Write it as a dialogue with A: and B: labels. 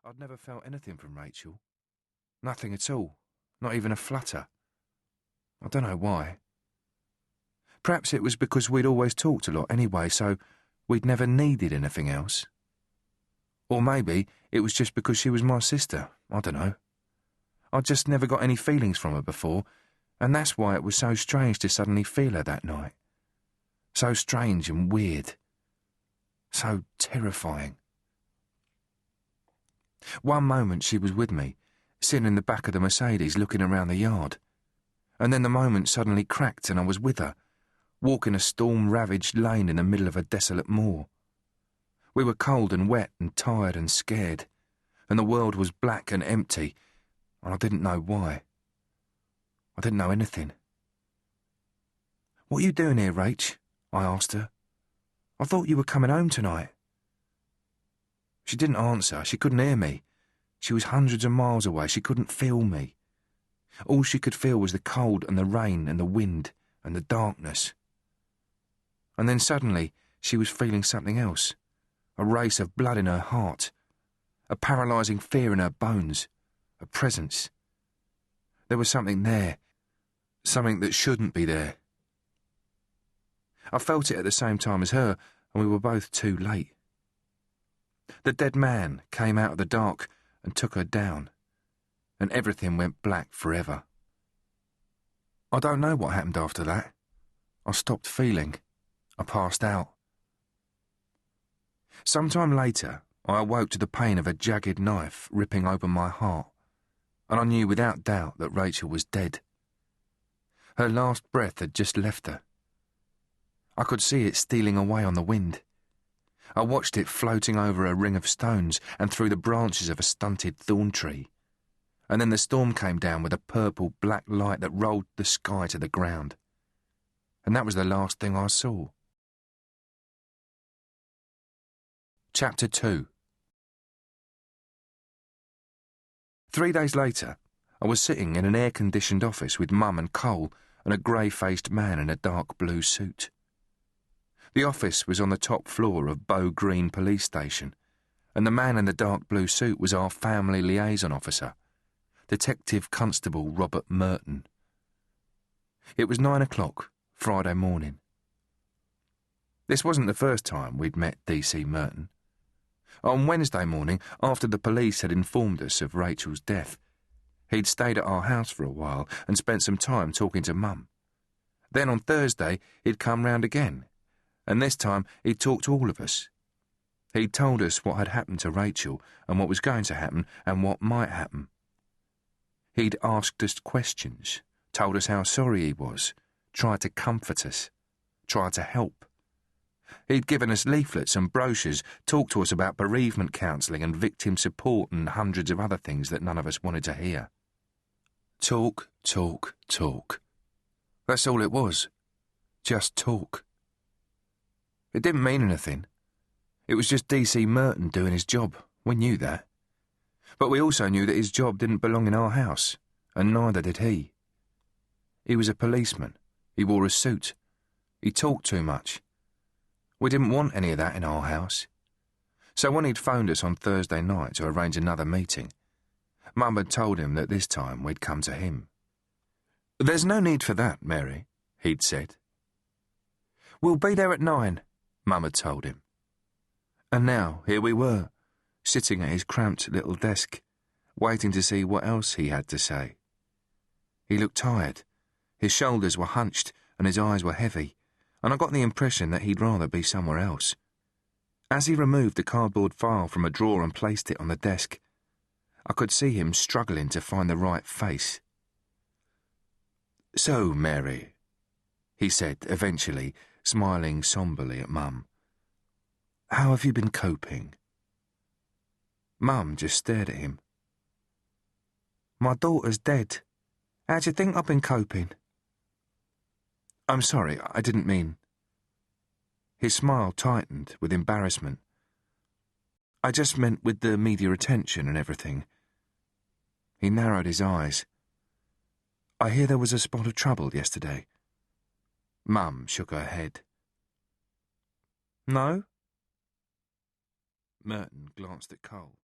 A: I'd never felt anything from Rachel. Nothing at all. Not even a flutter. I don't know why. Perhaps it was because we'd always talked a lot anyway, so we'd never needed anything else. Or maybe it was just because she was my sister. I don't know. I'd just never got any feelings from her before, and that's why it was so strange to suddenly feel her that night. So strange and weird. So terrifying. One moment she was with me, sitting in the back of the Mercedes looking around the yard. And then the moment suddenly cracked and I was with her, walking a storm-ravaged lane in the middle of a desolate moor. We were cold and wet and tired and scared, and the world was black and empty, and I didn't know why. I didn't know anything. "What are you doing here, Rach?" I asked her. "I thought you were coming home tonight." She didn't answer. She couldn't hear me. She was hundreds of miles away. She couldn't feel me. All she could feel was the cold and the rain and the wind and the darkness. And then suddenly she was feeling something else, a race of blood in her heart, a paralysing fear in her bones, a presence. There was something there, something that shouldn't be there. I felt it at the same time as her, and we were both too late. The dead man came out of the dark and took her down, and everything went black forever. I don't know what happened after that. I stopped feeling. I passed out. Sometime later, I awoke to the pain of a jagged knife ripping open my heart, and I knew without doubt that Rachel was dead. Her last breath had just left her. I could see it stealing away on the wind. I watched it floating over a ring of stones and through the branches of a stunted thorn tree. And then the storm came down with a purple-black light that rolled the sky to the ground. And that was the last thing I saw. Chapter 2. 3 days later, I was sitting in an air-conditioned office with Mum and Cole and a grey-faced man in a dark blue suit. The office was on the top floor of Bow Green Police Station, and the man in the dark blue suit was our family liaison officer, Detective Constable Robert Merton. It was 9 o'clock, Friday morning. This wasn't the first time we'd met DC Merton. On Wednesday morning, after the police had informed us of Rachel's death, he'd stayed at our house for a while and spent some time talking to Mum. Then on Thursday, he'd come round again, and this time he'd talked to all of us. He'd told us what had happened to Rachel and what was going to happen and what might happen. He'd asked us questions, told us how sorry he was, tried to comfort us, tried to help. He'd given us leaflets and brochures, talked to us about bereavement counselling and victim support and hundreds of other things that none of us wanted to hear. Talk, talk, talk. That's all it was. Just talk. It didn't mean anything. It was just DC Merton doing his job. We knew that. But we also knew that his job didn't belong in our house, and neither did he. He was a policeman. He wore a suit. He talked too much. We didn't want any of that in our house. So when he'd phoned us on Thursday night to arrange another meeting, Mum had told him that this time we'd come to him. "There's no need for that, Mary," he'd said. "We'll be there at 9, Mum had told him. And now, here we were, sitting at his cramped little desk, waiting to see what else he had to say. He looked tired. His shoulders were hunched and his eyes were heavy, and I got the impression that he'd rather be somewhere else. As he removed the cardboard file from a drawer and placed it on the desk, I could see him struggling to find the right face. "So, Mary," he said eventually, smiling somberly at Mum, "how have you been coping?" Mum just stared at him. "My daughter's dead. How do you think I've been coping?" "I'm sorry, I didn't mean..." His smile tightened with embarrassment. "I just meant with the media attention and everything." He narrowed his eyes. "I hear there was a spot of trouble yesterday." Mum shook her head. "No?" Merton glanced at Cole.